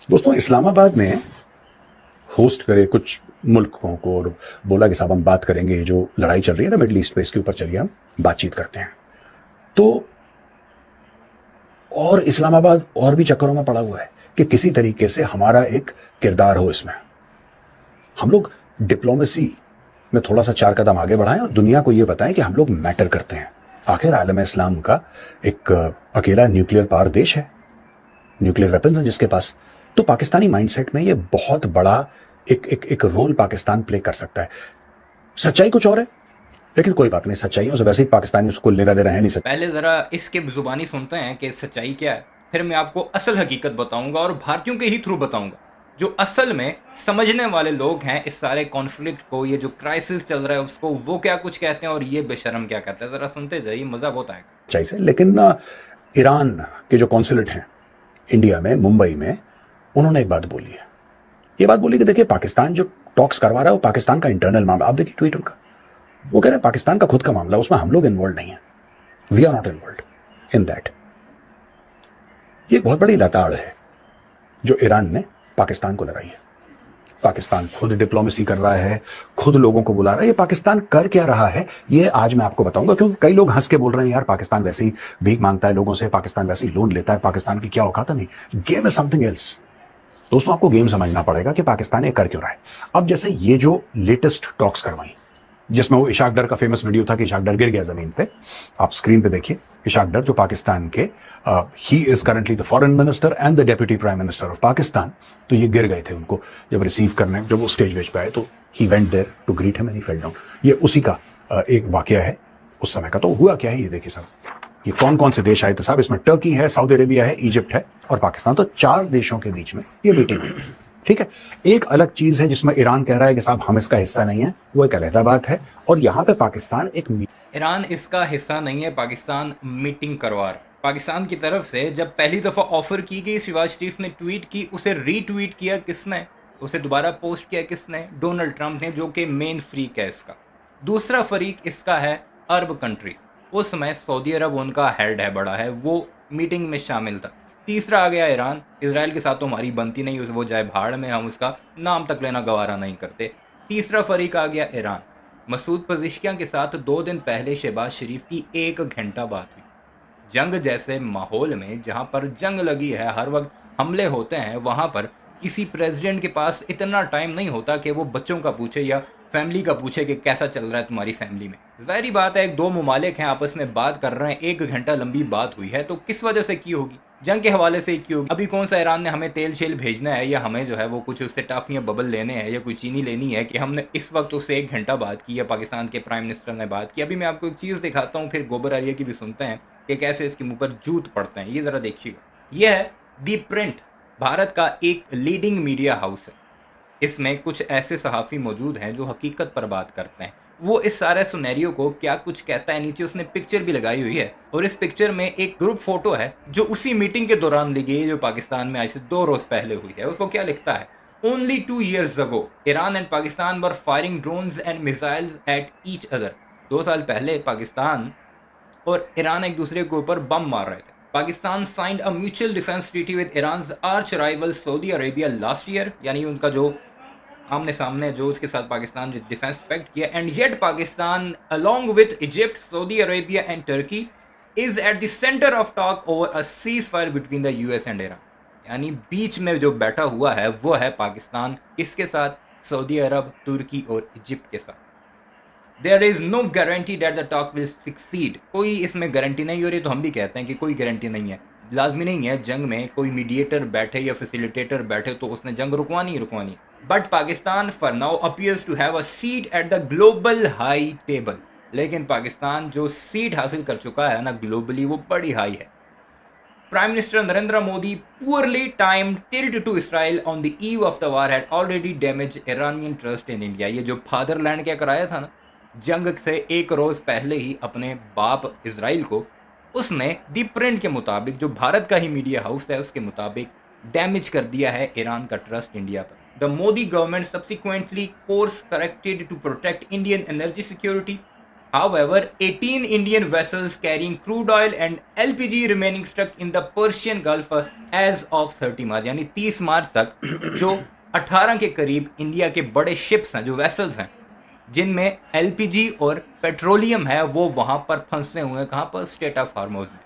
दोस्तों, इस्लामाबाद में होस्ट करे कुछ मुल्कों को और बोला कि साहब हम बात करेंगे, ये जो लड़ाई चल रही है ना मिडल ईस्ट पे, इसके ऊपर चलिए हम बातचीत करते हैं। तो और इस्लामाबाद और भी चक्करों में पड़ा हुआ है कि किसी तरीके से हमारा एक किरदार हो इसमें। हम लोग डिप्लोमेसी में थोड़ा सा 4 कदम आगे बढ़ाएं और दुनिया को ये बताएं कि हम लोग मैटर करते हैं। आखिर आलम इस्लाम का एक अकेला न्यूक्लियर पावर देश है, न्यूक्लियर वेपन्स हैं जिसके पास। तो पाकिस्तानी माइंडसेट में ये बहुत बड़ा एक रोल पाकिस्तान प्ले कर सकता है। सच्चाई कुछ और है, लेकिन कोई बात नहीं, सच्चाइयों से वैसे ही पाकिस्तानी उसको लेना देना है नहीं। पहले ज़रा इसके ज़ुबानी सुनते हैं कि सच्चाई क्या है, फिर मैं आपको असल हकीकत बताऊंगा और भारतीयों के ही थ्रू बताऊंगा, जो असल में समझने वाले लोग हैं इस सारे कॉन्फ्लिक्ट को, ये जो क्राइसिस चल रहा है उसको, वो क्या कुछ कहते हैं और ये बेशरम क्या कहते हैं। ज़रा सुनते जाइए, मज़ा बहुत आएगा। सच्चाई से। लेकिन ईरान के जो कॉन्सुलेट हैं इंडिया में, मुंबई में, उन्होंने एक बात बोली है। ये बात बोली कि देखिए, पाकिस्तान जो टॉक्स करवा रहा है वो पाकिस्तान का इंटरनल मामला। आप देखिए ट्वीट उनका, वो कह रहे हैं पाकिस्तान का खुद का मामला, उसमें हम लोग इन्वॉल्व नहीं है, we are not involve in that. ये एक बहुत बड़ी लताड़ है जो ईरान ने पाकिस्तान को लगाई है। पाकिस्तान खुद डिप्लोमेसी कर रहा है, खुद लोगों को बुला रहा है। ये पाकिस्तान कर क्या रहा है ये आज मैं आपको बताऊंगा, क्योंकि कई लोग हंस के बोल रहे हैं यार पाकिस्तान वैसे ही भीख मांगता है लोगों से, पाकिस्तान वैसे ही लोन लेता है, पाकिस्तान की क्या औकात है। नहीं, गेम इज समथिंग एल्स। दोस्तों, आपको गेम समझना पड़ेगा कि पाकिस्तान ये कर क्यों रहा है। अब जैसे ये जो लेटेस्ट टॉक्स करवाई, जिसमें वो इशाक डर का फेमस वीडियो था कि इशाक डर गिर गया जमीन पे, आप स्क्रीन पे देखिए। इशाक डर जो पाकिस्तान के he is currently the foreign minister and the deputy prime minister of Pakistan. तो ये गिर गए थे, उनको जब रिसीव करने, जब वो स्टेज वेज पे आए तो he went there to greet him and he fell down. ये उसी का एक वाकया है उस समय का। तो हुआ क्या है ये देखिए साहब, ये कौन कौन से देश आए थे साहब। इसमें टर्की है, सऊदी अरेबिया है, इजिप्ट है और पाकिस्तान। तो 4 देशों के बीच में ये मीटिंग हुई। ठीक है, एक अलग चीज है जिसमें ईरान कह रहा है कि साहब हम इसका हिस्सा नहीं है, वो एक अलग बात है। और यहां पे पाकिस्तान एक ईरान इसका हिस्सा नहीं है, पाकिस्तान मीटिंग करवा रहा है। पाकिस्तान की तरफ से जब पहली दफ़ा ऑफ़र की गई, शहबाज शरीफ ने ट्वीट की, उसे रीट्वीट किया किसने, उसे दोबारा पोस्ट किया किसने, डोनाल्ड ट्रंप ने, जो कि मेन फ्रीक है इसका। दूसरा फरीक इसका है अरब कंट्रीज, उस समय सऊदी अरब उनका हेड है, बड़ा है, वो मीटिंग में शामिल था। तीसरा आ गया ईरान, इसराइल के साथ तो हमारी बनती नहीं, वो जाए भाड़ में, हम उसका नाम तक लेना गवारा नहीं करते। तीसरा फरीक आ गया ईरान। मसूद पज़ेश्कियान के साथ 2 दिन पहले शहबाज शरीफ की 1 घंटा बात हुई। जंग जैसे माहौल में, जहां पर जंग लगी है, हर वक्त हमले होते हैं, वहां पर किसी प्रेसिडेंट के पास इतना टाइम नहीं होता कि वो बच्चों का पूछे या फैमिली का पूछे कि कैसा चल रहा है तुम्हारी फैमिली में। जाहिर बात है, एक दो ममालिक हैं, आपस में बात कर रहे हैं, 1 घंटा लंबी बात हुई है, तो किस वजह से की होगी? जंग के हवाले से ही की होगी। अभी कौन सा ईरान ने हमें तेल शेल भेजना है, या हमें जो है वो कुछ उससे टाफियाँ बबल लेने हैं, या कोई चीनी लेनी है कि हमने इस वक्त उससे 1 घंटा बात की, या पाकिस्तान के प्राइम मिनिस्टर ने बात की। अभी मैं आपको एक चीज़ दिखाता हूँ, फिर गोबर आलिया की भी सुनते हैं कि कैसे इसके मुंह पर जूत पड़ते हैं। ये ज़रा देखिएगा, यह है दी प्रिंट, भारत का एक लीडिंग मीडिया हाउस है। इसमें कुछ ऐसे सहाफ़ी मौजूद हैं जो हकीकत पर बात करते हैं। वो इस सारे सुनेरियो को क्या कुछ कहता है, नीचे उसने पिक्चर भी लगाई हुई है, और इस पिक्चर में एक ग्रुप फोटो है जो उसी मीटिंग के दौरान ली गई, जो पाकिस्तान में आज से 2 रोज़ पहले हुई है। उसको क्या लिखता है, only 2 years ago Iran and Pakistan were firing drones and missiles at each other. 2 साल पहले पाकिस्तान और ईरान एक दूसरे के ऊपर बम मार रहे थे। Pakistan signed a mutual defence treaty with Iran arch rival Saudi Arabia last year, यानी उनका जो आमने सामने जो उसके साथ पाकिस्तान ने डिफेंस पैक्ट किया। And yet Pakistan along with Egypt, Saudi Arabia and Turkey is at the centre of talk over a cease fire between the US and Iran. यानी बीच में जो बैठा हुआ है वो है पाकिस्तान, किसके साथ? सऊदी अरब, तुर्की और इजिप्ट के साथ। There is no guarantee that the talk will succeed. कोई इसमें गारंटी नहीं हो रही, तो हम भी कहते हैं कि कोई गारंटी नहीं है। लाजमी नहीं है जंग में कोई मीडिएटर बैठे या फैसिलिटेटर बैठे तो उसने जंग रुकवानी ही रुकवानी। But Pakistan for now appears to have a seat at the global high table. लेकिन पाकिस्तान जो सीट हासिल कर चुका है ना ग्लोबली, वो बड़ी हाई है। Prime Minister Narendra Modi poorly timed tilt to Israel on the eve of the war had already damaged Iranian trust in India। ये जो फादरलैंड क्या कराया था ना, जंग से 1 रोज पहले ही अपने बाप इसराइल को, उसने दी प्रिंट के मुताबिक, जो भारत का ही मीडिया हाउस है उसके मुताबिक, डैमेज कर दिया है ईरान का ट्रस्ट इंडिया पर। The Modi government subsequently course corrected to protect Indian energy security However, 18 Indian vessels carrying crude oil and LPG remaining stuck in the Persian Gulf as of 30 मार्च, यानी 30 मार्च तक जो 18 के करीब इंडिया के बड़े शिप्स हैं, जो वेसल्स हैं, जिनमें एलपीजी और पेट्रोलियम है, वो वहां पर फंसे हुए हैं। कहां पर? स्टेट ऑफ हार्मोज में।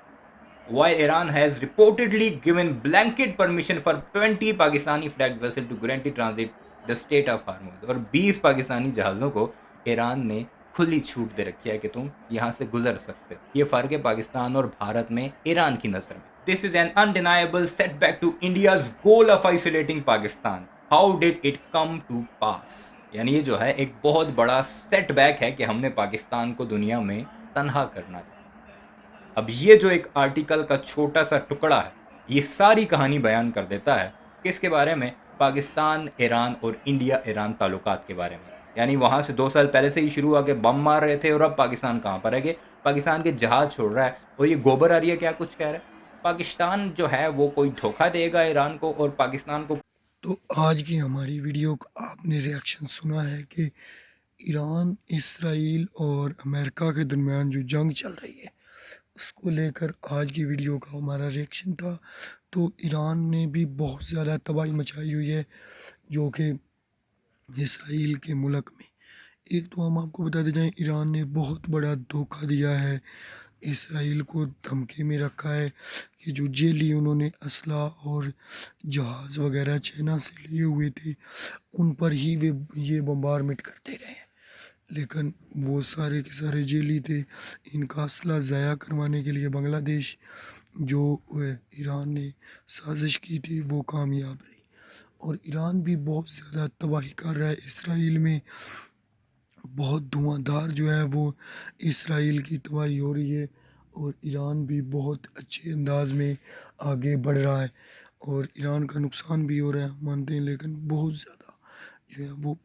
While Iran has reportedly given blanket permission for 20 Pakistani flagged vessels to guarantee transit the Strait of Hormuz, और 20 पाकिस्तानी जहाज़ों को ईरान ने खुली छूट दे रखी है कि तुम यहाँ से गुजर सकते हो। ये फ़र्क है पाकिस्तान और भारत में ईरान की नज़र में। This is an undeniable setback to India's goal of isolating Pakistan. How did it come to pass? यानी ये जो है एक बहुत बड़ा सेटबैक है कि हमने पाकिस्तान को दुनिया में तन्हा करना था। अब ये जो एक आर्टिकल का छोटा सा टुकड़ा है, ये सारी कहानी बयान कर देता है किसके बारे में? पाकिस्तान, ईरान और इंडिया ईरान ताल्लुकात के बारे में। यानी वहाँ से 2 साल पहले से ही शुरू हुआ कि बम मार रहे थे और अब पाकिस्तान कहाँ पर है कि पाकिस्तान के जहाज़ छोड़ रहा है और ये गोबर आ रही है, क्या कुछ कह रहा है। पाकिस्तान जो है वो कोई धोखा देगा ईरान को और पाकिस्तान को। तो आज की हमारी वीडियो का आपने रिएक्शन सुना है कि ईरान, इसराइल और अमेरिका के दरमियान जो जंग चल रही है उसको लेकर आज की वीडियो का हमारा रिएक्शन था। तो ईरान ने भी बहुत ज़्यादा तबाही मचाई हुई है जो कि इसराइल के मुल्क में। एक तो हम आपको बता दें, ईरान ने बहुत बड़ा धोखा दिया है, इसराइल को धमकी में रखा है कि जो जेली उन्होंने असला और जहाज़ वगैरह चाइना से लिए हुए थे उन पर ही वे ये बम्बारमेंट करते रहे। लेकिन वो सारे के सारे जेली थे, इनका असला ज़ाया करवाने के लिए बांग्लादेश जो ईरान ने साजिश की थी वो कामयाब रही। और ईरान भी बहुत ज़्यादा तबाही कर रहा है इसराइल में, बहुत धुआंधार जो है वो इसराइल की तबाही हो रही है और ईरान भी बहुत अच्छे अंदाज में आगे बढ़ रहा है और ईरान का नुकसान भी हो रहा है, मानते हैं, लेकिन बहुत ज़्यादा जो है वो